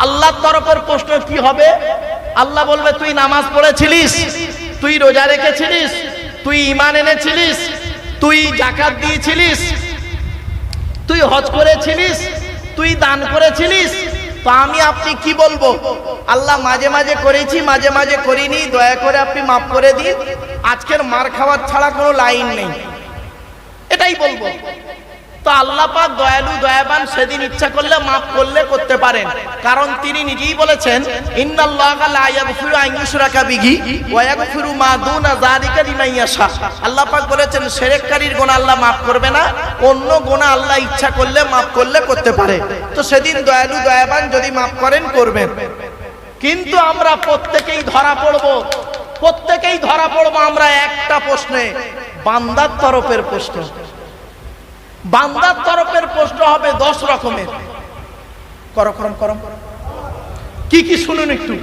আল্লাহর তরফের প্রশ্ন কি হবে? আল্লাহ বলবে তুই নামাজ পড়েছিলিস, তুই রোজা রেখেছিলিস, তুই ঈমান এনেছিলিস, তুই যাকাত দিয়েছিলিস, তুই হজ করেছিলিস, তুই দান করেছিলিস, তো আমি আপনি কি বলবো? আল্লাহ মাঝে মাঝে করেছি, মাঝে মাঝে করিনি, দয়া করে আপনি মাফ করে দিন, আজকের মার খাওয়ার ছাড়া কোনো লাইন নেই, এটাই বলবো। তো আল্লাহ পাক দয়ালু দয়াবান, সেদিন ইচ্ছা করলে মাফ করলে করতে পারেন, কারণ তিনি নিজেই বলেছেন ইন্নাল্লাহা লা ইয়াগফিরু আন ইউশরাকা বিহি ওয়া ইয়াগফিরু মা দুনা যালিকা লিমান ইয়াশা। আল্লাহ পাক বলেছেন শিরককারীর গুনাহ আল্লাহ মাফ করবে না, অন্য গুনাহ আল্লাহ ইচ্ছা করলে মাফ করলে করতে পারে। তো সেদিন দয়ালু দয়াবান যদি মাফ করেন করবেন। কিন্তু আমরা প্রত্যেকেই ধরা পড়বো আমরা একটা প্রশ্নে, বান্দার তরফের প্রশ্ন। বান্দার তরফের প্রশ্ন হবে 10 রকমের। করম কি কি শুনুন একটু।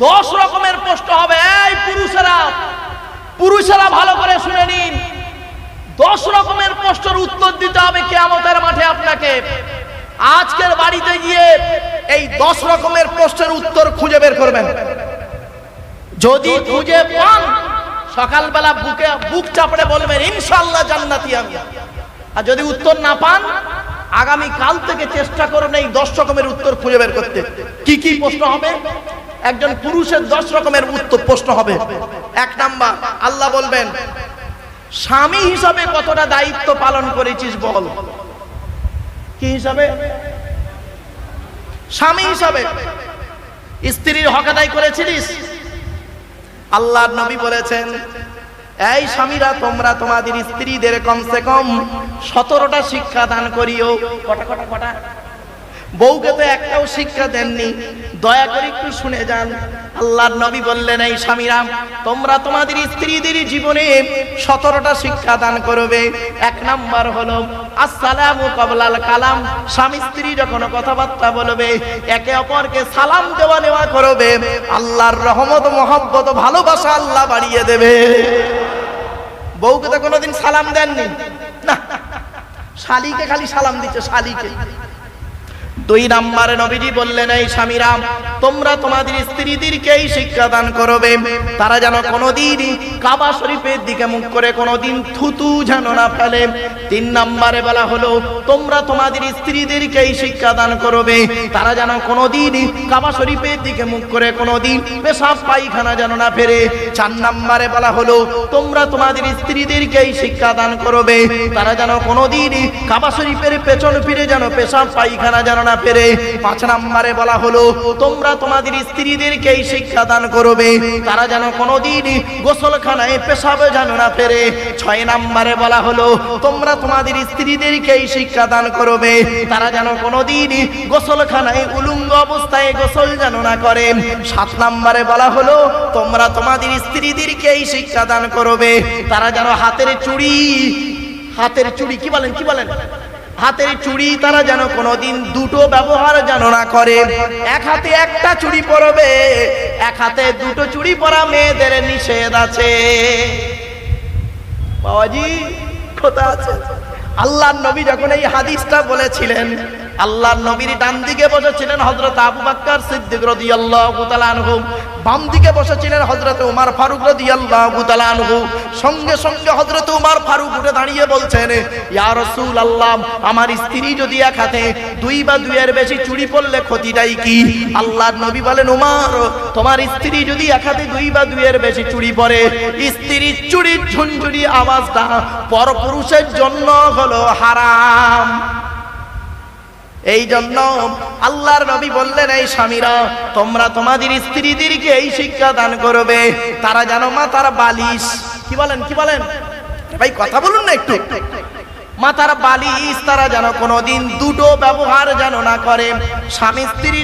10 রকমের প্রশ্ন হবে। এই পুরুষেরা ভালো করে শুনে নিন। 10 রকমের প্রশ্নের উত্তর দিতে হবে কিয়ামতের মাঠে আপনাকে। আজকের বাড়িতে গিয়ে এই 10 রকমের প্রশ্নের উত্তর খুঁজে বের করবেন। যদি খুঁজে পান সকালবেলা বুক চাপড়ে বলবেন ইনশাআল্লাহ জান্নাতি আমি। আর যদি উত্তর না পান আগামী কাল থেকে চেষ্টা করুন এই 10 রকমের উত্তর খুঁজে বের করতে। কি কি প্রশ্ন হবে? একজন পুরুষের 10 রকমের উত্তর প্রশ্ন হবে। 1 নাম্বার, আল্লাহ বলবেন স্বামী হিসাবে কতটা দায়িত্ব পালন করেছিস বল। কি হিসাবে? স্বামী হিসাবে স্ত্রীর হক আদায় করেছিস? আল্লাহর নবী বলেছেন এই স্বামীরা তোমরা তোমাদের স্ত্রীদের কমসে কম 17টা শিক্ষা দান করিও। কটা? বউকে তো একটাও শিক্ষা দেননি। দয়া করে একটু শুনে যান। আল্লাহর নবী বললেন এই স্বামীরা তোমরা তোমাদের স্ত্রীদের জীবনে 17টা শিক্ষা দান করবে। 1 নাম্বার হলো আসসালামু ক্বাবলাল কালাম। স্বামী স্ত্রী যখন কথাবার্তা বলবে একে অপরকে সালাম দেওয়া নেওয়া করবে। আল্লাহর রহমত মহব্বত ভালোবাসা আল্লাহ বাড়িয়ে দেবে। বউকে তো কোনোদিন সালাম দেননি না, শালিকে খালি সালাম দিচ্ছে, শালিকে। 2 নম্বরে নবীজি বললেন এই স্বামীরা তোমরা তোমাদের স্ত্রীদেরকে এই শিক্ষা দান করবে তারা যেন কোনোদিন কাবা শরীফের দিকে মুখ করে কোনোদিন থুতু যেন না ফেলে। 3 নম্বরে বলা হলো তোমরা তোমাদের স্ত্রীদেরকে এই শিক্ষা দান করবে তারা যেন কোনোদিন কাবা শরীফের দিকে মুখ করে কোনোদিন পেশাব পায়খানা যেন না ফেরে। 4 নম্বরে বলা হলো তোমরা তোমাদের স্ত্রীদেরকে এই শিক্ষা দান করবে তারা যেন কোনোদিন কাবা শরীফের পেছন ফিরে যেন পেশাব পায়খানা যেন না ফেরে। 5 নম্বরে বলা হলো তোমরা তোমাদের স্ত্রীদেরকে এই শিক্ষা দান করবে তারা যেন কোনোদিন গোসলখানায় পেশাবে যেন না ফেরে। 6 নম্বরে বলা হলো তোমরা তোমাদের স্ত্রীদেরকে এই শিক্ষা দান করবে তারা যেন কোনোদিন গোসলখানায় উলঙ্গ অবস্থায় গোসল যেন না করে। 7 নম্বরে বলা হলো তোমরা তোমাদের স্ত্রীদেরকে এই শিক্ষা দান করবে তারা যেন হাতের চুড়ি কি বলেন হাতের চুড়ি তারা যেন কোনোদিন দুটো ব্যবহার যেন না করে। এক হাতে একটা চুড়ি পরবে, এক হাতে দুটো চুড়ি পরা মেয়েদের নিষেধ আছে। বাবাজি কথা আছে। আল্লাহর নবী যখন এই হাদিসটা বলেছিলেন আল্লাহর নবীর ডান দিকে বসেছিলেন হযরত আবু বকর সিদ্দিক রাদিয়াল্লাহু তাআলা আনহু, বাম দিকে বসেছিলেন হযরত ওমর ফারুক রাদিয়াল্লাহু তাআলা আনহু। সঙ্গে সঙ্গে হযরত ওমর ফারুক উঠে দাঁড়িয়ে বলছেন ইয়া রাসূলুল্লাহ আমার স্ত্রী যদি এক হাতে 2 বা 2 এর বেশি চুড়ি পরলে ক্ষতিটাই কি? আল্লাহর নবী বলেন ওমর তোমার স্ত্রী যদি এক হাতে 2 বা 2 এর বেশি চুড়ি পরে স্ত্রীর চুড়ির ঝুনঝুনি আওয়াজটা পরপুরুষের জন্য হলো হারাম। এই জন্য আল্লাহর নবী বললেন এই স্বামীরা তোমরা তোমাদের স্ত্রীদেরকে এই শিক্ষা দান করবে তারা যেন মাথার বালিশ কি বলেন ভাই কথা বলুন না একটু। মাথার বালিশ তারা যেন কোনোদিন দুটো ব্যবহার যেন না করে। স্বামী স্ত্রী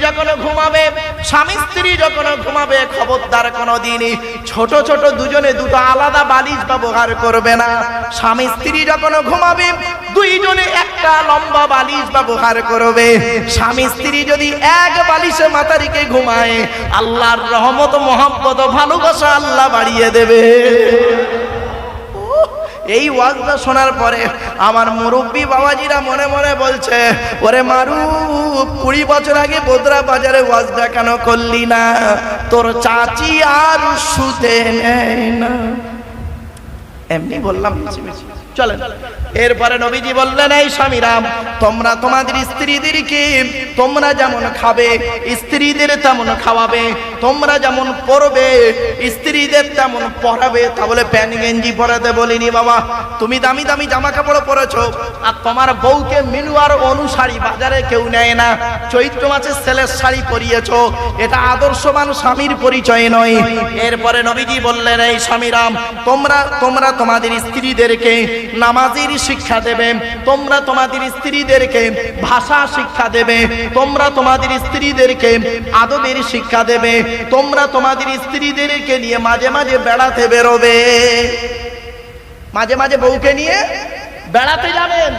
যখন ঘুমাবে খবরদার কোনোদিন ছোট ছোট দুজনে দুটো আলাদা বালিশ ব্যবহার করবে না। স্বামী স্ত্রী যখন ঘুমাবে দুইজনে একটা লম্বা বালিশ ব্যবহার করবে। স্বামী স্ত্রী যদি এক বালিশে মাথা রেখে ঘুমায় আল্লাহর রহমত মহব্বত ভালোবাসা আল্লাহ বাড়িয়ে দেবে। এই ওয়াজটা শোনার পরে আমার মুরব্বী বাবাজিরা মনে মনে বলছে, ওরে মারুফ 20 বছর আগে বোদরা বাজারে ওয়াজটা কেন করলি না? তোর চাচি আর শুতে নেয় না। এমনি বললাম চলেন। এরপরে নবীজি বললেন, এই স্বামীরাম, তোমরা তোমাদের স্ত্রীদেরকে তোমরা যেমন খাবে স্ত্রীদের তেমন খাওয়াবে, তোমরা যেমন পরবে স্ত্রীদের তেমন পরাবে। তাহলে প্যান্ট গেঞ্জি পরাতে বলিনি বাবা, তুমি দামি দামি জামা কাপড় পরেছো আর তোমার বউকে মিলুয়ার অনুসারী বাজারে কেউ নেয় না, চৈত্র মাসে ছেলের শাড়ি পরিয়েছো, এটা আদর্শবান স্বামীর পরিচয় নয়। এরপরে নবীজি বললেন, এই স্বামীরাম, তোমরা তোমাদের স্ত্রীদেরকে নামাজের শিক্ষা দেবে, তোমরা তোমাদের স্ত্রীদেরকে ভাষা শিক্ষা দেবে, তোমরা তোমাদের স্ত্রীদেরকে আদবের শিক্ষা দেবে, তোমরা তোমাদের স্ত্রীদেরকে নিয়ে মাঝে মাঝে বেড়াতে বেরোবে, মাঝে মাঝে বউকে নিয়ে বেড়াতে যাবেন।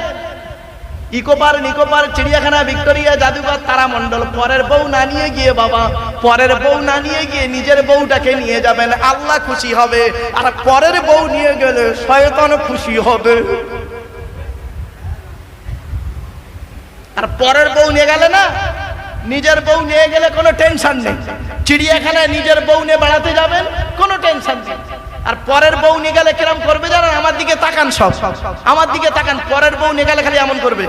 ইকোপার নিকোপার, চিড়িয়াখানা, ভিক্টোরিয়া, জাদুঘর, তারামণ্ডল। পরের বউ না নিয়ে গিয়ে বাবা, পরের বউ না নিয়ে গিয়ে নিজের বউটাকে নিয়ে যাবেন, আল্লাহ খুশি হবে। আর পরের বউ নিয়ে গেলে শয়তান খুশি হবে। আর পরের বউ নিয়ে গেলে না, নিজের বউ নিয়ে গেলে কোনো টেনশন নেই। চিড়িয়াখানায় নিজের বউ নিয়ে বেড়াতে যাবেন, কোনো টেনশন নেই। আর পরের বউ নিয়ে গেলে কিরম করবে জানেন? আমার দিকে তাকান, সব আমার দিকে তাকান। পরের বউ নিয়ে গেলে খালি এমন করবে,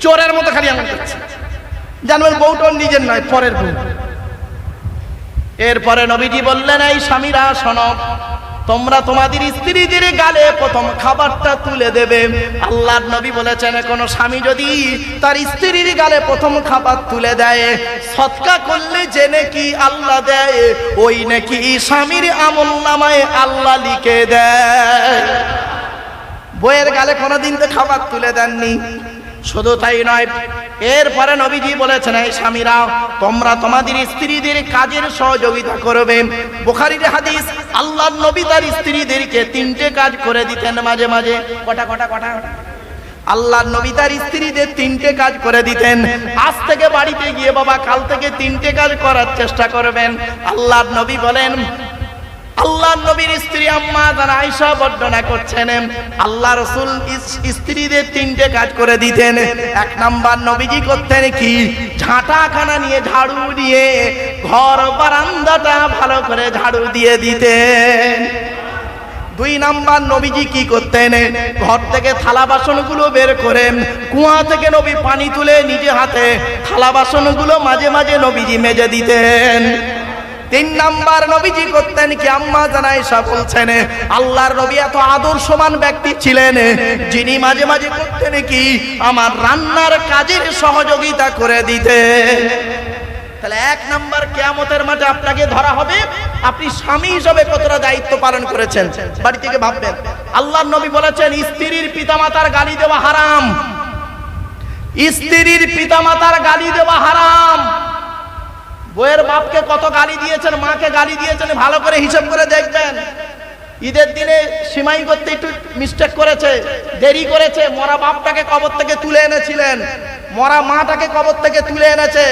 চোরের মতো খালি এমন করছে, জানবেন বউটা নিজের নয়, পরের বউ। এরপরে নবীজি বললেন, এই স্বামীরা শোনো, তোমরা তোমাদের স্ত্রীদের গালে প্রথম খাবারটা তুলে দেবে। আল্লাহর নবী বলেছেন, কোন স্বামী যদি তার স্ত্রীর গালে প্রথম খাবার তুলে দেয়, সদকা করলে যে নাকি আল্লাহ দেয়, ওই নাকি স্বামীর আমলনামায় আল্লাহ লিখে দেয়। বইয়ের গালে কোনোদিন তো খাবার তুলে দেননি। শুধু তাই নয়, এরপরে নবীজি বলেছেন, এই স্বামীরা, তোমরা তোমাদের স্ত্রীদের কাজের সহযোগিতা করবে। বুখারীর হাদিস, আল্লাহর নবী তার স্ত্রীদেরকে 3টে কাজ করে দিতেন মাঝে মাঝে। কটা আল্লাহর নবী তার স্ত্রীদের 3টে কাজ করে দিতেন। আজ থেকে বাড়িতে গিয়ে বাবা কাল থেকে 3টে কাজ করার চেষ্টা করবেন। আল্লাহর নবী বলেন, আল্লাহর নবীর স্ত্রী আম্মা জানা আয়েশা বর্ণনা করছেন, আল্লাহ রাসূল স্ত্রীদের 3টে কাজ করে দিতেন। 1 নাম্বার নবীজি করতেন কি? ঝাঁটাখানা নিয়ে, ঝাড়ু দিয়ে ঘর বারান্দাটা ভালো করে ঝাড়ু দিয়ে দিতেন। 2 নাম্বার নবীজি কি করতেন? ঘর থেকে থালা বাসনগুলো বের করে কুয়া থেকে নবী পানি তুলে নিজে হাতে থালা বাসনগুলো মাঝে মাঝে নবীজি মেজে দিতেন। 3 নাম্বার নবীজি করতেন কি? আম্মা জানা আয়েশা বলছেন, আল্লাহর নবী এত আদর্শবান ব্যক্তি ছিলেন, যিনি মাঝে মাঝে করতেন কি? আমার রান্নার কাজের সহযোগিতা করে দিতেন। তাহলে 1 নাম্বার, কিয়ামতের মাঠে আপনাকে ধরা হবে আপনি স্বামী হিসেবে কতটা দায়িত্ব পালন করেছেন। বাড়ি থেকে ভাববেন। আল্লাহর নবী বলেছেন, স্ত্রীর পিতামাতার গালি দেওয়া হারাম। স্ত্রীর পিতামাতার গালি দেওয়া হারাম। বইয়ের বাপকে কত গালি দিয়েছেন, মাকে গালি দিয়েছেন, ভালো করে হিসাব করে দেখবেন। ঈদের দিনে সিমাই করতে একটু মিস্টেক করেছে, দেরি করেছে, মরা বাপটাকে কবর থেকে তুলে এনেছিলেন, মরা মাটাকে কবর থেকে তুলে এনেছে,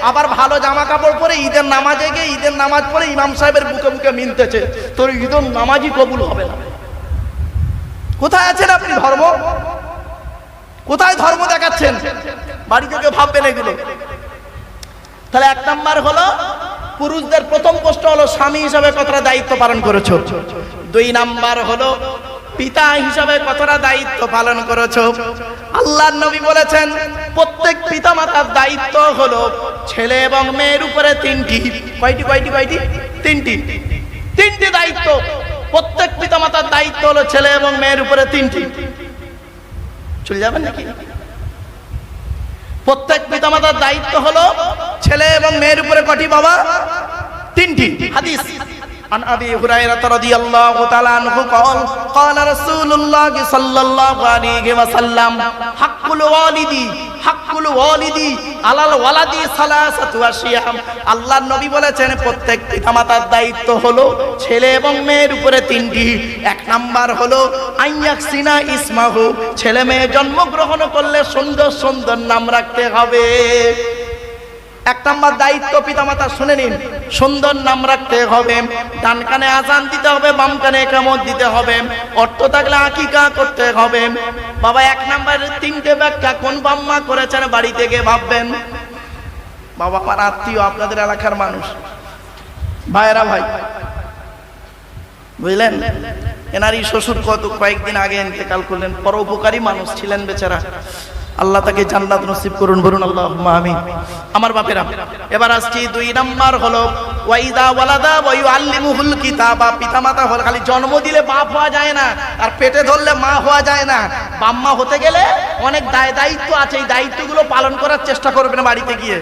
আবার ভালো জামা কাপড় পরে ঈদের নামাজে গিয়ে ঈদের নামাজ পড়ে ইমাম সাহেবের বুকে বুকে মিনতেছে, তোর ঈদের নামাজই কবুল হবে না। কোথায় আছেন আপনি? ধর্ম কোথায়? ধর্ম দেখাচ্ছেন। বাড়ি থেকে ভাববেন এগুলো। তাহলে 1 নাম্বার হলো পুরুষদের প্রথম প্রশ্ন হলো স্বামী হিসাবে কতটা দায়িত্ব পালন করেছো। 2 নাম্বার হলো পিতা হিসাবে কতটা দায়িত্ব পালন করেছো। আল্লাহর নবী বলেছেন, প্রত্যেক পিতামাতার দায়িত্ব হলো ছেলে এবং মেয়ের উপরে 3টি। কয়টি? 3টি দায়িত্ব। প্রত্যেক পিতামাতার দায়িত্ব হলো ছেলে এবং মেয়ের উপরে 3টি। চলে যাবেন নাকি? প্রত্যেক পিতামাতার দায়িত্ব হলো ছেলে এবং মেয়ের উপরে কটি বাবা? 3টি। হাদিস عن أبي هريرة رضي الله تعالى عنه قال قال رسول الله صلى الله عليه وسلم حق الوالد على الولد ثلاثة أشياء। আল্লাহর নবী বলেছেন, প্রত্যেক পিতামাতার দায়িত্ব হলো ছেলে এবং মেয়ের উপরে 3টি। 1 নাম্বার হলো আইয়াকসিনা ইসমাহু, ছেলে মেয়ে জন্মগ্রহণ করলে সুন্দর সুন্দর নাম রাখতে হবে। এক নম্বর দায়িত্ব পিতামাতা শুনে নিন, সুন্দর নাম রাখতে হবে, ডান কানে আজান দিতে হবে, বাম কানে ইকামত দিতে হবে, অর্থ থাকলে আকিকা করতে হবে। বাবা এক নম্বরের 3টে ব্যাখ্যা কোন বাম্মা করেছেন বাড়ি থেকে ভাববেন। বাবা আমার আত্মীয়, আপনাদের এলাকার মানুষ, ভাইরা ভাই বুঝলেন, এনারই শ্বশুর কয়েকদিন আগে ইন্তেকাল করলেন, পরোপকারী মানুষ ছিলেন বেচারা, আল্লাহ তাকে জান্নাত নসিব করুন, বলুন আল্লাহুম্মা আমিন। আমার বাপেরা, এবার আসছি 2 নাম্বার হলো ওয়াইদা ওয়ালাদা ওয়া ইউআল্লিমুহুল কিতাবা। পিতামাতা হল খালি জন্ম দিলে বাপ হওয়া যায় না, আর পেটে ধরলে মা হওয়া যায় না। বাম্মা হতে গেলে অনেক দায়িত্ব আছে, এই দায়িত্বগুলো পালন করার চেষ্টা করবেন বাড়িতে গিয়ে।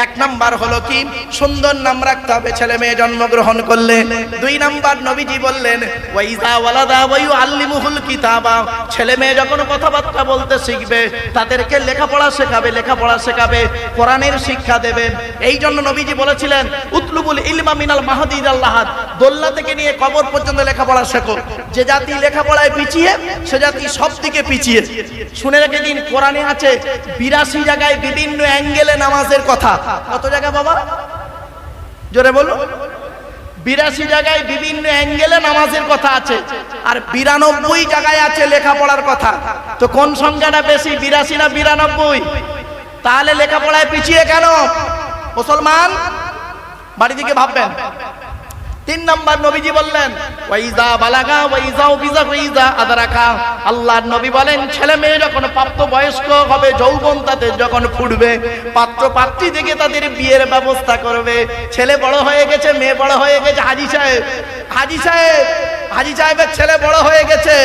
1 নাম্বার হলো কি, সুন্দর নাম রাখতে হবে ছেলে মেয়ে জন্মগ্রহণ করলে। 2 নাম্বার নবীজি বললেন ওয়াইদা ওয়ালাদা ওয়া ইউআল্লিমুহুল কিতাবা। ছেলে মেয়ে যখন কথাবার্তা বলতে শিখবে, তাদেরকে লেখাপড়া শেখাবে, কোরআনের শিক্ষা দেবে। এই জন্য নবীজি বলেছিলেন উতলুবুল ইলমা মিনাল মাহদি ইলাল লাহাদ। দোলনা থেকে নিয়ে কবর পর্যন্ত লেখাপড়া শেখো। যে জাতি লেখাপড়ায় পিছিয়ে, সে জাতি সব দিকে পিছিয়ে। শুনে রেখে দিন, কোরআনে আছে 82 জায়গায় বিভিন্ন অ্যাঙ্গেলে নামাজের কথা। কত জায়গা বাবা? জোরে বলুন। 82 জায়গায় বিভিন্ন অ্যাঙ্গেলে নামাজের কথা আছে, আর 92 জায়গায় আছে লেখাপড়ার কথা। তো কোন সংখ্যাটা বেশি, 82 না 92? তাহলে লেখাপড়ায় পিছিয়ে কেন মুসলমান? বাড়ি থেকে ভাববেন। 3 নাম্বার নবীজি বললেন ওয়াইজা বালাগা ওয়াইজা বিজা ওয়াইজা আদরাকা। আল্লাহর নবী বলেন ছেলে মেয়ে যখন প্রাপ্ত বয়স্ক হবে, যৌবন তাদের যখন ফুটবে, পাত্র পাত্রী থেকে তাদের বিয়ের ব্যবস্থা করবে। ছেলে বড় হয়ে গেছে, মেয়ে বড় হয়ে গেছে, হাজি সাহেবের ছেলে বড় হয়ে গেছে,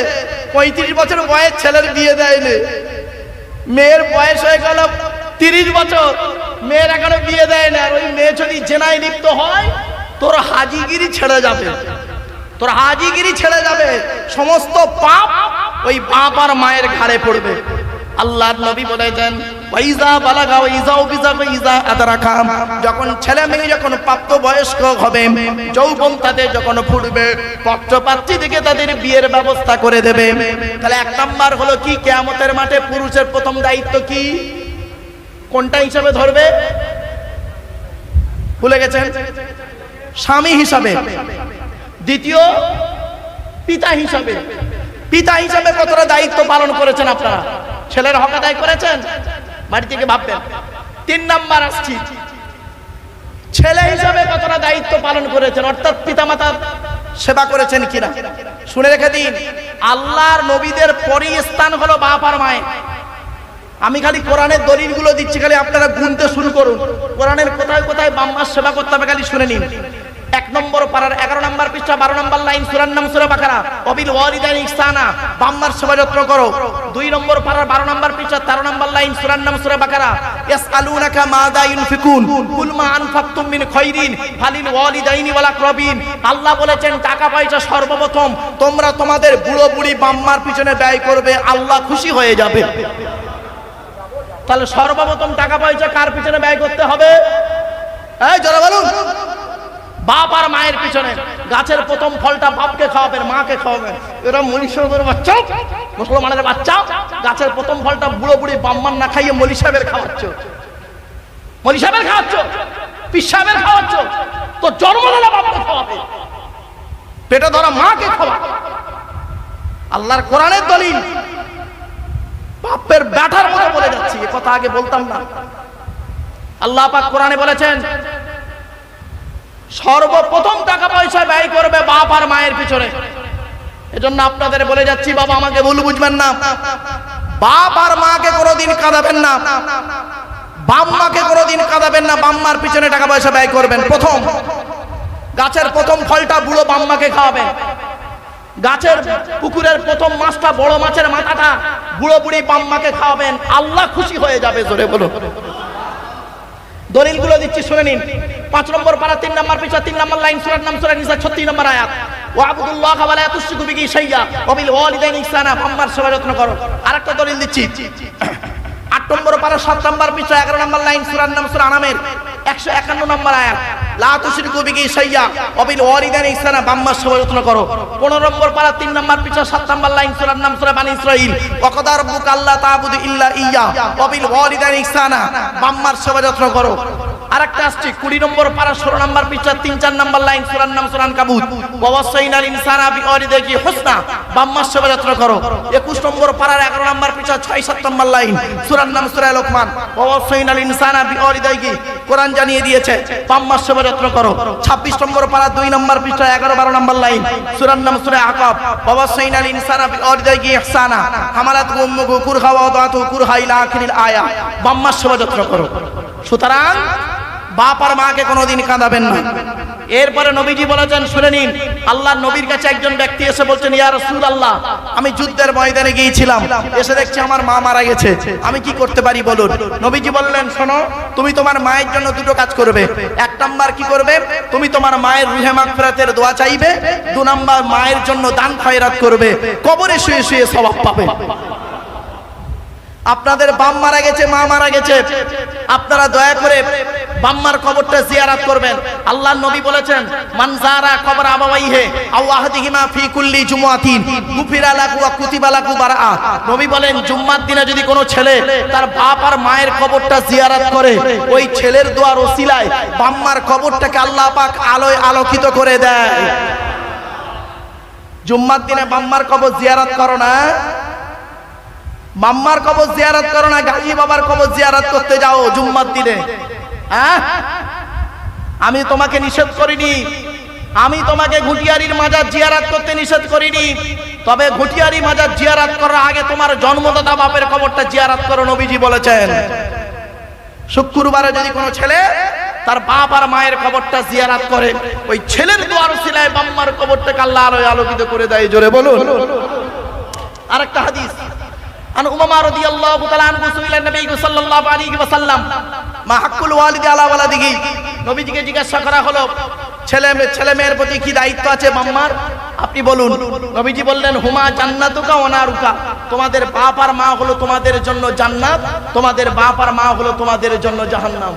35 বছর বয়স, ছেলের বিয়ে দেয়নি। মেয়ের বয়স হয়ে গেল 30 বছর, মেয়ের এখনো বিয়ে দেয় না। আর ওই মেয়ে যদি জেনায় লিপ্ত হয়, তোর হাজিগিরি ছেড়ে যাবে, সমস্ত পাপ ওই বাপ আর মায়ের ঘাড়ে পড়বে। আল্লাহর নবী বলেছেন ওয়াইজা বালাগা ওয়াইজা বিজা ওয়াইজা আদরাকা। যখন ছেলে মেয়ে যখন প্রাপ্ত বয়স্ক হবে, যৌবন তাদের যখন ফুটবে, পাত্রপাত্রী থেকে তাদের বিয়ের ব্যবস্থা করে দেবে। তাহলে 1 নাম্বার হলো কি, কিয়ামতের মাঠে পুরুষের প্রথম দায়িত্ব কি, কোনটা হিসাবে ধরবে? ভুলে গেছেন? স্বামী হিসাবে। দ্বিতীয় পিতা হিসাবে কতটা দায়িত্ব পালন করেছেন আপনারা? ছেলের হক আদায় করেছেন? বাড়ি থেকে ভাববেন। 3 নাম্বার আসছি, ছেলে হিসাবে কতটা দায়িত্ব পালন করেছেন, অর্থাৎ পিতামাতার সেবা করেছেন কিনা। শুনে রেখে দিন, আল্লাহর নবীদের পরই স্থান হলো বাপ আর মায়ের। আমি খালি কোরআনের দলিলগুলো দিচ্ছি, খালি আপনারা গুনতে শুরু করুন। কোরআনের কোথায় কোথায় বাম্মার সেবা করতে হবে খালি শুনে নিন। 1 নম্বর পারার 11 নম্বর পৃষ্ঠা 12 নম্বর লাইন, সূরার নাম সূরা বাকারা, ওয়াবিল ওয়ালিদাইনি ইহসানা, বাম্মার সেবা যত্ন করো। 2 নম্বর পারার 12 নম্বর পৃষ্ঠা 13 নম্বর লাইন, সূরার নাম সূরা বাকারা, ইয়াসআলুনাকা মাযা ইউনফিকুন কুল মা আনফাকতুম মিন খায়রিন ফালিল ওয়ালিদাইনি ওয়াল আকরাবিন। আল্লাহ বলেছেন টাকা পয়সা সর্বপ্রথম তোমরা তোমাদের বুড়ো বুড়ি বাম্মার পিছনে ব্যয় করবে, আল্লাহ খুশি হয়ে যাবে। তাহলে সর্বপ্রথম টাকা পয়সা কার পিছনে ব্যয় করতে হবে? এই জোরে বলুন। বাপ আর মায়ের পিছনে। গাছের প্রথম ফলটা বাপকে খাওয়াবেন, মাকে খাওয়াবেন। এরা মনীষের বাচ্চা, মুসলমানের বাচ্চা, গাছের প্রথম ফলটা বুড়ো বুড়ি বাম্মান না খাইয়ে মলি সাহেবের খাওয়াচ্ছ, পীর সাহেবের খাওয়াচ্ছ। তো জন্মদাতা বাপকে খাওয়াবে, পেটে ধরা মাকে খাওয়াবে। আল্লাহর কোরআনের দলিল, বাপের ব্যাটার মতো বলে যাচ্ছি, এ কথা আগে বলতাম না। আল্লাহ পাক কোরআনে বলেছেন সর্বপ্রথম টাকা পয়সা ব্যয় করবে বাপ আর মায়ের পিছনে। এজন্য আপনাদের বলে যাচ্ছি, বাবা আমাকে ভুল বুঝবেন না, বাপ আর মাকে কোনোদিন কাঁদাবেন না, বাম্মাকে কোনোদিন কাঁদাবেন না। বাম্মার পিছনে টাকা পয়সা ব্যয় করবেন। প্রথম গাছের প্রথম ফলটা বুড়ো বাম্মাকে খাওয়াবেন। গাছের পুকুরের প্রথম মাছটা, বড় মাছের মাথাটা বুড়ো বুড়ি বাম্মাকে খাওয়াবেন, আল্লাহ খুশি হয়ে যাবে। জোরে বলুন। দলিলগুলো দিচ্ছি শুনে নিন। 5 নম্বর পারা 3 নম্বর পৃষ্ঠা 3 নম্বর লাইন, সূরার নাম সূরা নিসা 36 নম্বর আয়াত, ওয়াবুদুল্লাহ ওয়া লা তুশরিকু বিহি শাইয়্যা ওয়া বিল ওয়ালিদাইনি ইহসানা। বাম্মার সেবা যত্ন করো। আরেকটা দলিল দিচ্ছি, 8 নম্বর পারা 7 নম্বর পৃষ্ঠা 11 নম্বর লাইন, সূরার নাম সূরা আনামের 151 নম্বর আয়াত, লা তুশরিকু বিহি শাইয়্যা ওয়া বিল ওয়ালিদাইনি ইহসানা। বাম্মার সেবা যত্ন করো। 15 নম্বর পারা 3 নম্বর পৃষ্ঠা 7 নম্বর লাইন, সূরার নাম সূরা বানী ইসরাঈল, ওয়া কাদা রাব্বুকা আল্লা তা'বুদু ইল্লা ইয়্যা ওয়া বিল ওয়ালিদাইনি ইহসানা। বাম্মার সেবা যত্ন করো। আরেকটা আসছে 20 নম্বর পারা 16 নম্বর পৃষ্ঠা 3-4 নম্বর লাইন, সূরার নাম সূরা আনকাবুত। ওয়াসাইনাল ইনসানা বিওয়ালিদাইহি হুসনা, বাম্মার সেবা যত্ন করো। 21 নম্বর পারার 11 নম্বর পৃষ্ঠা 6-7 নম্বর লাইন, সূরার নাম সূরা লোকমান। ওয়াসাইনাল ইনসানা বিওয়ালিদাইহি, কোরআন জানিয়ে দিয়েছে বাম্মার সেবা যত্ন করো। 26 নম্বর পারা 2 নম্বর পৃষ্ঠা 11-12 নম্বর লাইন, সূরার নাম সূরা আকাব। ওয়াসাইনাল ইনসানা বিওয়ালিদাইহি ইহসানা হামালাতহু উম্মুহু কুরহা ওয়া ওয়াদাতুহু কুরহা ইলা আখিরিল আয়া, বাম্মার সেবা যত্ন করো। সুতরাং বাপ আর মাকে কোনোদিন কাঁদাবেন না। এরপরে নবীজি বলেছেন, শুনে নিন, আল্লাহর নবীর কাছে একজন ব্যক্তি এসে বলছেন, ইয়া রাসূলুল্লাহ, আমি যুদ্ধের ময়দানে গিয়েছিলাম, এসে দেখছি আমার মা মারা গেছে, আমি কি করতে পারি বলুন। নবীজি বললেন, শোনো, তুমি তোমার মায়ের জন্য দুটো কাজ করবে। 1 নাম্বার কি করবে, তুমি তোমার মায়ের রুহে মাগফিরাতের দোয়া চাইবে। 2 নাম্বার মায়ের জন্য দান খয়রাত করবে, কবরে শুয়ে শুয়ে সওয়াব পাবে। আপনাদের বাপ মারা গেছে, মা মারা গেছে, আপনারা দয়া করে বাম্মার কবরটা জিয়ারত করবেন। আল্লাহর নবী বলেছেন, মান যারা কবর আবাওয়াইহি আও আহাদিহিমা ফি কুল্লি জুমআতিন গুফিরা লাহু ওয়া কুতিবা লাহু বারাআত। নবী বলেন, জুম্মার দিনে যদি কোনো ছেলে তার বাপ আর মায়ের কবরটা জিয়ারত করে, ওই ছেলের দোয়ার ওসিলায় বাম্মার কবরটাকে আল্লাহ পাক আলোয় আলোকিত করে দেয়। জুম্মার দিনে বাম্মার কবর জিয়ারত করো না, মাম্মার কবর জিয়ারত করো না, গাজী বাবার কবর জিয়ারত করতে যাও জুম্মার দিনে। আমি তোমাকে নিষেধ করিনি, আমি তোমাকে ঘুটিয়ারির মাজার জিয়ারত করতে নিষেধ করিনি, তবে ঘুটিয়ারি মাজার জিয়ারত করার আগে তোমার জন্মদাতা বাপের কবরটা জিয়ারত করো, নবীজি বলেছেন। শুক্রবারে যদি কোনো ছেলে তার বাপ আর মায়ের কবরটা জিয়ারত করে, ওই ছেলের দোয়ার ওসিলায় বাম্মার কবরটাকে আল্লাহ আলোয় আলোকিত করে দেয়। জোরে বলুন। আরেকটা হাদিস, আন উমামা রাদিয়াল্লাহু তাআলা আনহু সুইলা নবী সাল্লাল্লাহু আলাইহি ওয়াসাল্লাম মা হাক্কুল ওয়ালিদি আলা ওয়ালাদিহি, নবীজিকে জিজ্ঞাসা করা হলো, ছেলে মেয়ের প্রতি কি দায়িত্ব আছে বাম্মার, আপনি বলুন। নবীজি বললেন, হুমা জান্নাতুকা ওয়া নারুকা, তোমাদের বাপ আর মা হলো তোমাদের জন্য জান্নাত, তোমাদের বাপ আর মা হলো তোমাদের জন্য জাহান্নাম।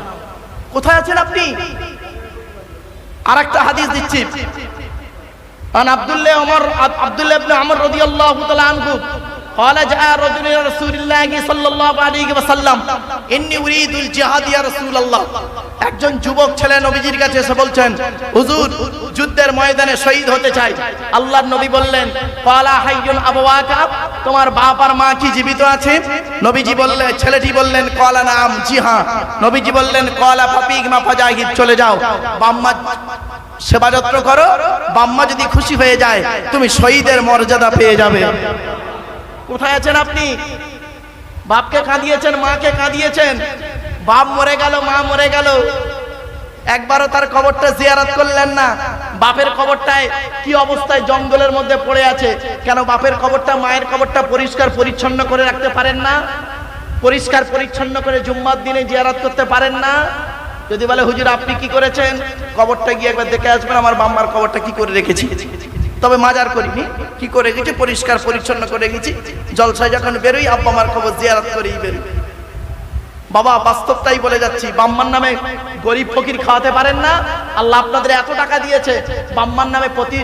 কোথায় আছেন আপনি? আরেকটা হাদিস দিচ্ছি, আন আব্দুল্লাহ ইবনে আমর রাদিয়াল্লাহু তাআলা আনহু قال جاء رجل الى رسول الله صلى الله عليه وسلم اني اريد الجهاد يا رسول الله। একজন যুবক ছেলে নবীজির কাছে এসে বলছেন, হুজুর, যুদ্ধের ময়দানে শহীদ হতে চাই। আল্লাহর নবী বললেন, ক্বালা হাইয়ুন আবাওয়াকা, তোমার বাপ আর মা কি জীবিত আছে? নবীজি বললেন, ছেলেটি বললেন, ক্বালা নাম, জি হ্যাঁ। নবীজি বললেন, ক্বালা ফাবিগমা ফাজাহিদ, চলে যাও, বাম্মা সেবা যত্ন করো, বাম্মা যদি খুশি হয়ে যায় তুমি শহীদের মর্যাদা পেয়ে যাবে। কোথায় আছেন আপনি? বাপকে কাঁদিয়েছেন, মাকে কাঁদিয়েছেন, বাপ মরে গেল, মা মরে গেল, একবারও তার কবরটা জিয়ারত করলেন না। বাপের কবরটায় কি অবস্থায় জঙ্গলের মধ্যে পড়ে আছে, কেন বাপের কবরটা মায়ের কবরটা পরিষ্কার পরিচ্ছন্ন করে রাখতে পারেন না? পরিষ্কার পরিচ্ছন্ন করে জুম্মার দিনে জিয়ারত করতে পারেন না? যদি বলে, হুজুর আপনি কি করেছেন, কবরটা গিয়ে একবার দেখে আসবেন, আমার বাম্মার কবরটা কি করে রেখেছি, তবে মাজার করিনি, কি করে গেছি, পরিষ্কার পরিচ্ছন্ন করে গেছি, জলসায় যখন বেরোই আব্বা মার কবর জিয়ারত করেই বেরোই। বাবা, বাস্তবটাই বলে যাচ্ছি, বাম্মার নামে গরিব ফকির খাওয়াতে পারেন না? আল্লাহ আপনাদের এত টাকা দিয়েছে, বাম্মার নামে প্রতি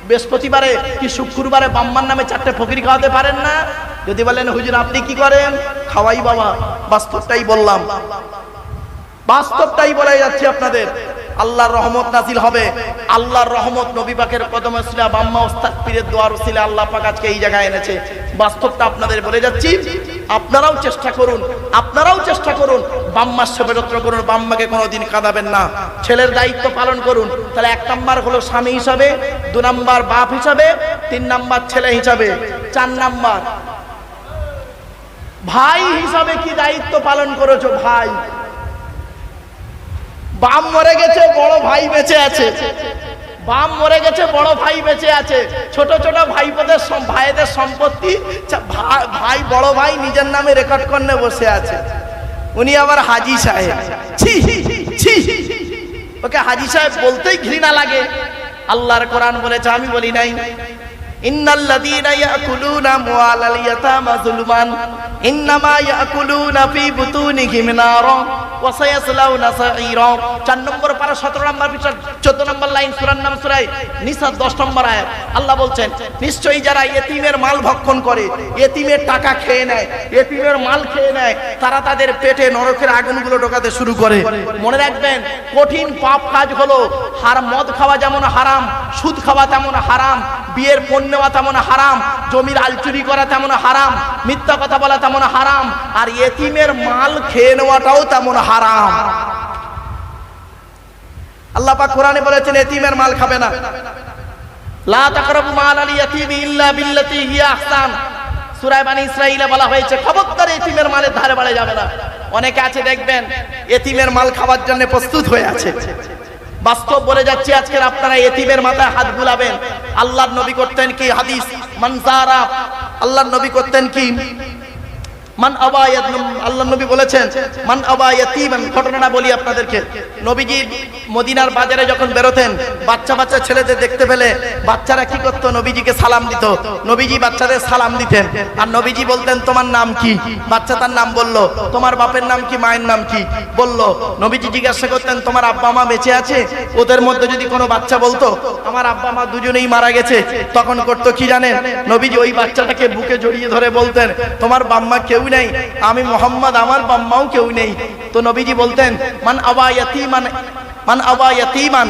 বৃহস্পতিবারে কি শুক্রবারে বাম্মার নামে 4টে ফকির খাওয়াতে পারেন না? যদি বলেন, হুজুর আপনি কি করেন, খাওয়াই বাবা। বাস্তবটাই বললাম, বাস্তবটাই বলে যাচ্ছি আপনাদের। আল্লাহর রহমত নাজিল হবে, আল্লাহর রহমত নবী পাকের কদম ওসিলা, বাম্মা ওস্তাদ পীরের দোয়ার ওসিলা আল্লাহ পাক আজকে এই জায়গায় এনেছে। বাস্তবটা আপনাদের বলে যাচ্ছি, আপনারাও চেষ্টা করুন, আপনারাও চেষ্টা করুন, বাম্মার সেবা যত্ন করুন, বাম্মাকে কোনোদিন কাঁদাবেন না, ছেলের দায়িত্ব পালন করুন। তাহলে 1 নাম্বার হলো স্বামী হিসাবে, 2 নাম্বার বাপ হিসাবে, 3 নাম্বার ছেলে হিসাবে, 4 নাম্বার ভাই হিসাবে কি দায়িত্ব পালন করেছো? ভাই, বাপ মরে গেছে, বড় ভাই বেঁচে আছে, বাপ মরে গেছে, বড় ভাই বেঁচে আছে, ছোট ছোট ভাইদের সম্পত্তি ভাই, বড় ভাই নিজের নামে রেকর্ড করে বসে আছে, উনি আবার হাজী সাহেব। ছি ছি, ওকে হাজী সাহেব বলতেই ঘৃণা লাগে। আল্লাহর কোরআন বলেছে, আমি বলি নাই, ইন্নাল্লাযীনা ইয়াকুলুনা আমওয়ালাল ইয়াতামা যুলমান ইন্নামা ইয়াকুলুনা ফি বুতুনিহিম নারা ওয়া সায়াসলাউনা সাঈরা। 4 নম্বর পারা 17 নম্বর পৃষ্ঠা 14 নম্বর লাইন, সূরার নাম সূরা নিসা 10 নম্বর আয়াত। আল্লাহ বলছেন, নিশ্চয়ই যারা ইতিমের মাল ভক্ষণ করে, ইতিমের টাকা খেয়ে নেয়, ইতিমের মাল খেয়ে নেয়, তারা তাদের পেটে নরকের আগুনগুলো ঢোকাতে শুরু করে। মনে রাখবেন, কঠিন পাপ কাজ হলো মদ খাওয়া যেমন হারাম, সুদ খাওয়া তেমন হারাম, বিয়ের পণ নেওয়া তেমন হারাম, জমির আলচুরি করা তেমন হারাম, মিথ্যা কথা বলা তেমন হারাম, আর ইতিমের মাল খেয়ে নেওয়াটাও তেমন হারাম। আল্লাহ পাক কোরআনে বলেছেন ইতিমের মাল খাবে না। লা তাকরাবু মালাল ইয়াতীমি ইল্লা বিল্লাতী হিয়া আহসান। সূরা বনী ইসরাঈলে বলা হয়েছে, খবরদার ইতিমের মালের ধারে বাড়ে যাবে না। অনেকে আছে দেখবেন ইতিমের মাল খাওয়ার জন্য প্রস্তুত হয়ে আছে। বাস্তব বলে যাচ্ছি, আজকের আপনারা ইতিমের মাথায় হাত বুলাবেন। আল্লাহর নবী করতেন কি হাদিস, মানজারা, আল্লাহর নবী করতেন কি মান আবায়াত, আল্লাহর নবী বলেছেন মান আবায়াতিমান। ঘটনাটা বলি আপনাদেরকে। নবীজি মদিনার বাজারে যখন বেরোতেন, বাচ্চা বাচ্চা ছেলেদের দেখতে পেলে বাচ্চারা কি করতো, নবীজিকে সালাম দিত। নবীজি বাচ্চাদের সালাম দিতেন, আর নবীজি বলতেন তোমার নাম কি? বাচ্চা তার নাম বললো। তোমার বাপের নাম কি, মায়ের নাম কি বললো। নবীজি জিজ্ঞাসা করতেন তোমার আব্বা মা বেঁচে আছে? ওদের মধ্যে যদি কোনো বাচ্চা বলতো আমার আব্বা মা দুজনেই মারা গেছে, তখন করতো কি জানেন? নবীজি ওই বাচ্চাটাকে বুকে জড়িয়ে ধরে বলতেন তোমার বাম্মা কেউ নেই, আমি মোহাম্মদ, আমার বাম্মাও কেউ নেই। তো নবীজি বলতেন মান আবা ইয়াতীমান মান আবা ইয়াতীমান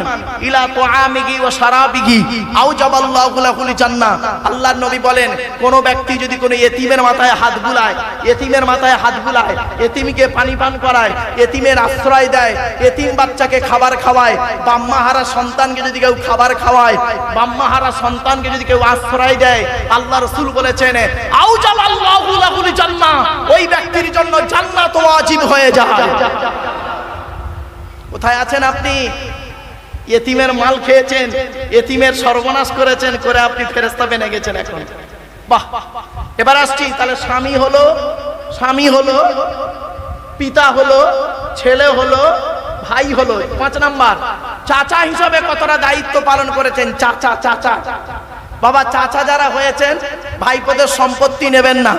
ইলা তুআমিহি ওয়া শারাবিহি আও জাবাল্লাহু লাহুল জান্নাহ। আল্লাহর নবী বলেন, কোন ব্যক্তি যদি কোনো ইতিমের মাথায় হাত বুলায়, ইতিমের মাথায় হাত বুলায়, ইতিমকে পানি পান করায়, ইতিমের আশ্রয় দেয়, ইতিম বাচ্চাকে খাবার খাওয়ায়, বাম্মাহারা সন্তানকে যদি কেউ খাবার খাওয়ায়, বাম্মাহারা সন্তানকে যদি কেউ আশ্রয় দেয়, আল্লাহ রাসূল বলেছেন আও জাবাল্লাহু লাহুল জান্নাহ, ওই ব্যক্তির জন্য জান্নাত ওয়াজিব হয়ে যায়। কোথায় আছেন আপনি? ইতিমের মাল খেয়েছেন, ইতিমের সর্বনাশ করেছেন, করে আপনি ফেরেশতা বেনে গেছেন এখন। বাহ, এবার আসছি তাহলে স্বামী হলো, পিতা হলো, ছেলে হলো, ভাই হলো। 5 নাম্বার, চাচা হিসাবে কতটা দায়িত্ব পালন করেছেন? চাচা বাবা, চাচা যারা হয়েছেন ভাইপোদের সম্পত্তি নেবেন না,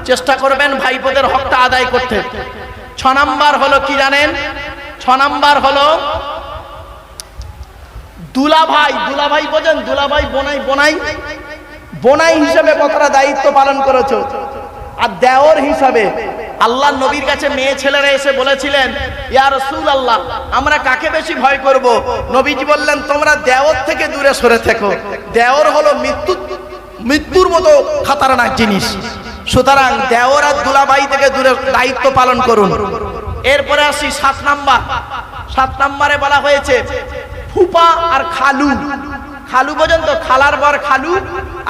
চেষ্টা করবেন ভাইপোদের হকটা আদায় করতে। 6 নাম্বার হলো কি জানেন? 6 নাম্বার হলো দুলাভাই। দুলাভাই বোঝেন? দুলাভাই, বোনাই হিসেবে কতটা দায়িত্ব পালন করেছো। আর দেওর হিসাবে আল্লাহর নবীর কাছে মেয়ে ছেলেরা এসে বলেছিলেন ইয়া রাসূলুল্লাহ, আমরা কাকে বেশি ভয় করব? নবীজি বললেন তোমরা দেওর থেকে দূরে সরে থেকো। দেওর হলো মৃত্যুর মতো খতরনাক জিনিস। সুতরাং দেওর আর দুলাভাই থেকে দূরে দায়িত্ব পালন করুন। এরপরে আসি 7 নাম্বার। 7 নাম্বারে বলা হয়েছে ফুপা আর খালু। খালু বোঝেন তো? খালার বর খালু,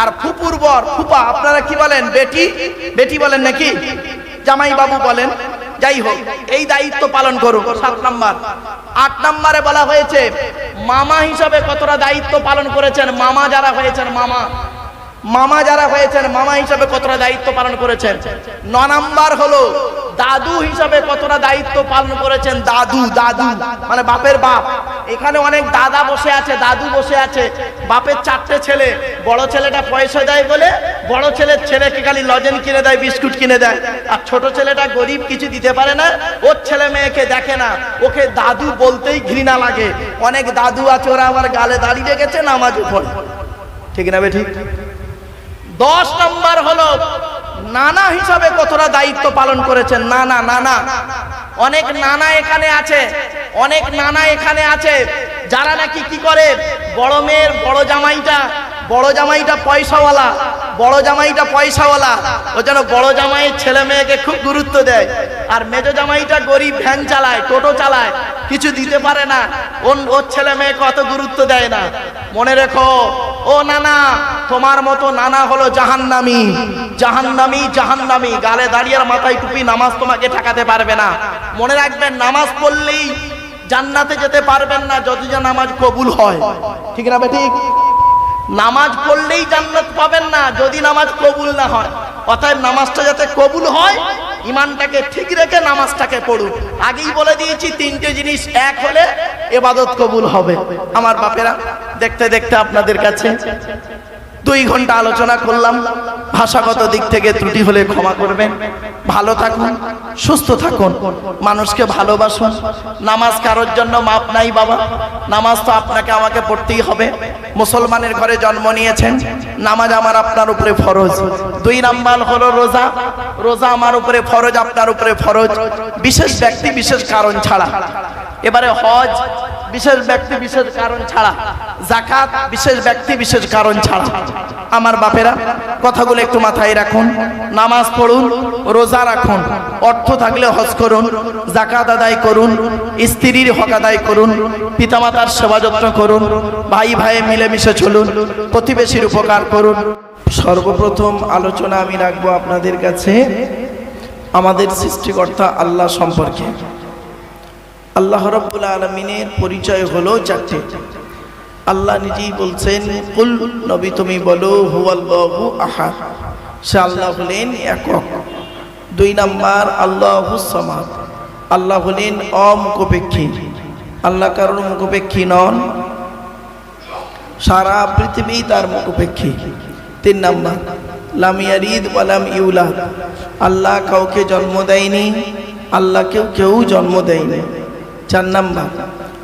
আর ফুপুর বর ফুপা। আপনারা কি বলেন? বেটি বলেন নাকি? জামাই বাবু বলেন, যাই হোক, এই দায়িত্ব পালন করুন। 7 নাম্বার। 8 নাম্বারে বলা হয়েছে মামা হিসাবে কতটা দায়িত্ব পালন করেছেন। মামা যারা হয়েছেন, মামা হিসাবে কতটা দায়িত্ব পালন করেছেন। 9 নাম্বার হলো দাদু হিসাবে কতটা দায়িত্ব পালন করেছেন। দাদু মানে বাপের বাপ। এখানে অনেক দাদা বসে আছে, দাদু বসে আছে। বাপের 4টে ছেলে, বড় ছেলেটা পয়সা দেয় বলে বড় ছেলেকে খালি লজেন কিনে দেয়, বিস্কুট কিনে দেয়, আর ছোট ছেলেটা গরিব, কিছু দিতে পারে না, ওর ছেলে মেয়েকে দেখে না, ওকে দাদু বলতেই ঘৃণা লাগে। অনেক দাদু আছে, ওরা আমার গালে দাঁড়িয়ে রেখেছে, নামাজও পড়ে। ঠিক না বে ঠিক? 10 নাম্বার হলো নানা হিসাবে কতটা দায়িত্ব পালন করেছেন। নানা অনেক নানা এখানে আছে যারা নাকি কি করে, বড় মেয়ের বড় জামাইটা পয়সাওয়ালা, ও যেন বড় জামাইয়ের ছেলে মেয়েকে খুব গুরুত্ব দেয়। আর মেজো জামাইটা গরিব, ভ্যান চালায়, টোটো চালায়, কিছু দিতে পারে না, ওর ছেলে মেয়েকে অত গুরুত্ব দেয় না। মনে রেখো ও নানা, তোমার মতো নানা হলো জাহান্নামী। গালে দাঁড়িয়ে আর মাথায় টুপি, নামাজ তোমাকে ঠেকাতে পারবে না। মনে রাখবেন, নামাজ পড়লেই জান্নাতে যেতে পারবেন না যদি নামাজ কবুল হয়। ঠিক না ঠিক? নামাজ পড়লেই জান্নাত পাবেন না যদি নামাজ কবুল না হয়। অতএব নামাজটা যাতে কবুল হয়, ইমানটাকে ঠিক রেখে নামাজটাকে পড়ুন। আগেই বলে দিয়েছি 3টে জিনিস এক হলে ইবাদত কবুল হবে। আমার বাপেরা, দেখতে দেখতে আপনাদের কাছে 2 ঘন্টা আলোচনা করলাম, ভাষাগত দিক থেকে ত্রুটি হলে ক্ষমা করবেন। ভালো থাকুন, সুস্থ থাকুন, মানুষকে ভালোবাসুন। নামাজ কারোর জন্য মাপ নাই বাবা, নামাজ তো আপনাকে আমাকে পড়তেই হবে। মুসলমানের ঘরে জন্ম নিয়েছেন, নামাজ আমার আপনার উপরে ফরজ। 2 নাম্বার হলো রোজা, রোজা আমার উপরে ফরজ, আপনার উপরে ফরজ, বিশেষ ব্যক্তি বিশেষ কারণ ছাড়া। এবারে হজ বিশেষ ব্যক্তি বিশেষ কারণ ছাড়া, যাকাত বিশেষ ব্যক্তি বিশেষ কারণ ছাড়া। আমার বাপেরা, কথাগুলো একটু মাথায় রাখুন। নামাজ পড়ুন, রোজা রাখুন, অর্থ থাকলে হজ করুন, যাকাত আদায় করুন, স্ত্রীর হক আদায় করুন, পিতামাতার সেবা যত্ন করুন, ভাই ভাই মিলেমিশে চলুন, প্রতিবেশীর উপকার করুন। সর্বপ্রথম আলোচনা আমি রাখবো আপনাদের কাছে আমাদের সৃষ্টিকর্তা আল্লাহ সম্পর্কে। আল্লাহ রাব্বুল আলামিনের পরিচয় হলো 4টি। আল্লাহ নিজেই বলছেন, কুল, নবী তুমি বলো, হুয়াল্লাহু আহাদ, সে আল্লাহ হলেন একক। 2 নাম্বার আল্লাহুস সামাদ, আল্লাহ হলেন অমুখপেক্ষী, আল্লাহ কারোর মুখপেক্ষী নন, সারা পৃথিবী তার মুখপেক্ষী। 3 নাম্বার লাম ইয়ালিদ ওয়া লাম ইউলাদ, আল্লাহ কাউকে জন্ম দেয়নি, আল্লাহ কেউ জন্ম দেয়নি। 4 নাম্বার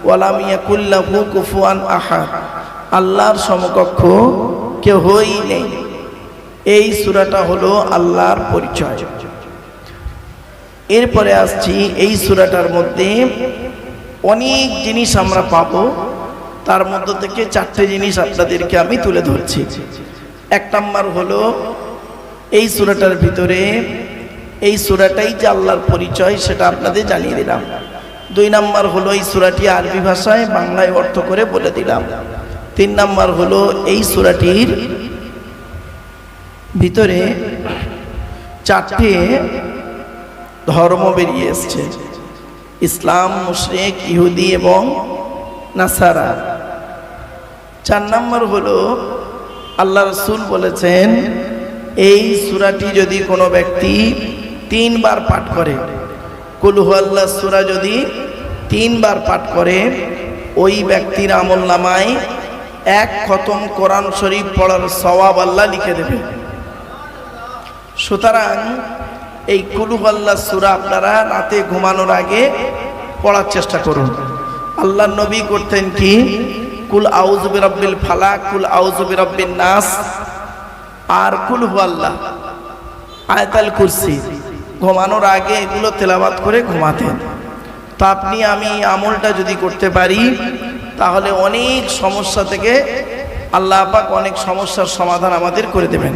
ওয়ালাম ইয়াকুল লাহু কুফুয়ান আহাদ, আল্লাহর সমকক্ষ কেউই নেই। এই সূরাটা হলো আল্লাহর পরিচয়। এরপরে আসছি, এই সূরাটার মধ্যে অনেক জিনিস আমরা পাবো, তার মধ্য থেকে 4টে জিনিস আপনাদেরকে আমি তুলে ধরছি। 1 নাম্বার হলো এই সূরাটার ভিতরে, এই সূরাটাই যে আল্লাহর পরিচয় সেটা আপনাদের জানিয়ে দিলাম। 2 নাম্বার হলো এই সূরাটি আরবি ভাষায় বাংলায় অর্থ করে বলে দিলাম। 3 নাম্বার হলো এই সূরাটির ভিতরে 4টে ধর্ম বেরিয়ে এসছে, ইসলাম, মুশরিক, ইহুদি এবং নাসারা। 4 নাম্বার হলো আল্লাহ রাসূল বলেছেন, এই সূরাটি যদি কোনো ব্যক্তি 3 বার পাঠ করে, কুল হুয়াল্লাহ সূরা যদি 3 বার পাঠ করে, ওই ব্যক্তির আমলনামায় 1 খতম কোরআন শরীফ পড়ার সওয়াব আল্লাহ লিখে দেবে। সুতরাং এই কুল হুয়াল্লাহ সূরা আপনারা রাতে ঘুমানোর আগে পড়ার চেষ্টা করুন। আল্লাহর নবী করতেন কি, কুল আউযু বিরাব্বিল ফালাক, কুল আউযু বিরাব্বিন নাস আর কুল হুয়াল্লাহ, আয়াতুল কুরসি ঘুমানোর আগে এগুলো তেলাওয়াত করে ঘুমাতেন। তো আপনি আমি আমলটা যদি করতে পারি, তাহলে অনেক সমস্যা থেকে আল্লাহ পাক অনেক সমস্যার সমাধান আমাদের করে দেবেন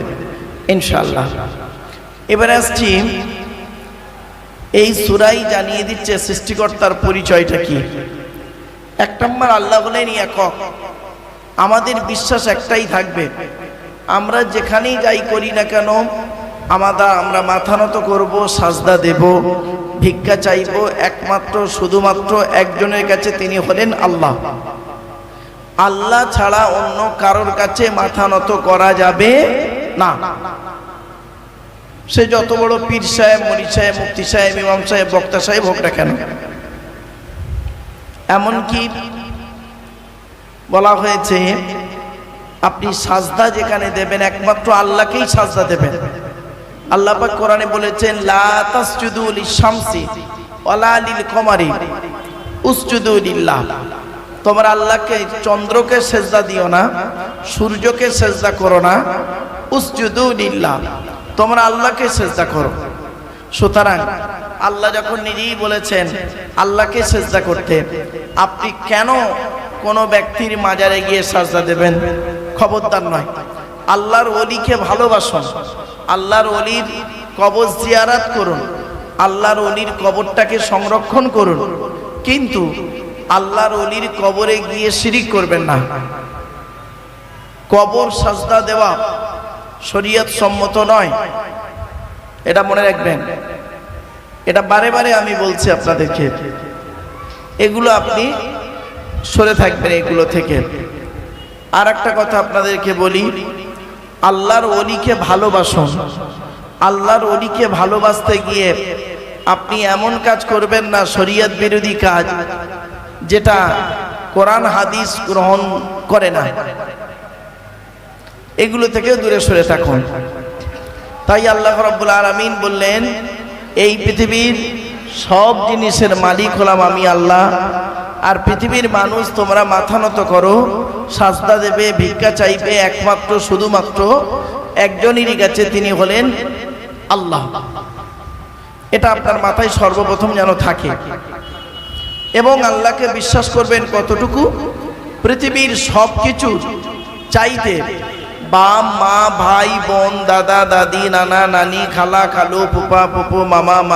ইনশাআল্লাহ। এবারে আসছি, এই সূরাই জানিয়ে দিচ্ছে সৃষ্টিকর্তার পরিচয়টা কি। 1 নম্বর আল্লাহ বলেন একক। আমাদের বিশ্বাস একটাই থাকবে, আমরা যেখানেই যাই করি না কেন আমরা মাথা নত করব, সাজদা দেব, ভিক্ষা চাইব একমাত্র শুধুমাত্র একজনের কাছে, তিনি হলেন আল্লাহ। আল্লাহ ছাড়া অন্য কারোর কাছে মাথা নত করা যাবে না। সে যত বড় পীর সাহেব, মনি সাহেব, মুফতি সাহেব, ইমাম সাহেব, বক্তা সাহেব হোক না কেন। এমনকি বলা হয়েছে, আপনি সাজদা যেখানে দেবেন একমাত্র আল্লাহকেই সাজদা দেবেন। আল্লাহ পাক কোরআনে বলেছেন, লা তাসজুদু লিশ-শামসি ওয়ালা লিল-কমারি উসজুদু লিল্লাহ। তোমরা আল্লাহকে, চন্দ্রকে সেজদা দিও না, সূর্যকে সেজদা করো না, উসজুদু লিল্লাহ, তোমরা আল্লাহকে সেজদা করো। সুতরাং আল্লাহ যখন নিজেই বলেছেন আল্লাহকে সেজদা করতে, আপনি কেন কোনো ব্যক্তির মাজারে গিয়ে সাজদা দেবেন? খবরদার নয়। আল্লাহর ওলিকে ভালোবাসুন, আল্লাহর ওলির কবর জিয়ারত করুন, আল্লাহর ওলির কবরটাকে সংরক্ষণ করুন, কিন্তু আল্লাহর ওলির কবরে গিয়ে শিরিক করবেন না। কবর সাজদা দেওয়া শরীয়ত সম্মত নয়, এটা মনে রাখবেন। এটা বারে বারে আমি বলছি আপনাদেরকে, এগুলো আপনি সরে থাকবেন এগুলো থেকে। আর একটা কথা আপনাদেরকে বলি, আল্লাহর ওলিকে ভালোবাসুন। আল্লাহর ওলিকে ভালোবাসতে গিয়ে আপনি এমন কাজ করবেন না, শরীয়ত বিরোধী কাজ, যেটা কোরআন হাদিস গ্রহণ করে না। এগুলো থেকেও দূরে সরে থাকুন। তাই আল্লাহ রাব্বুল আলামিন বললেন, এই পৃথিবীর সব জিনিসের মালিক হলাম আমি আল্লাহ, আর পৃথিবীর মানুষ তোমরা মাথা নত করো, সাজদা দেবে, ভিক্ষা চাইবে একমাত্র শুধুমাত্র একজনেরই কাছে, তিনি হলেন আল্লাহ। এটা আপনার মাথায় সর্বপ্রথম যেন থাকে। এবং আল্লাহকে বিশ্বাস করবেন কতটুকু? পৃথিবীর সব কিছু চাইতে বাপ মা ভাই বোন দাদা দাদি নানা নানি খালা খালু ফুপা ফুপু মামা মামি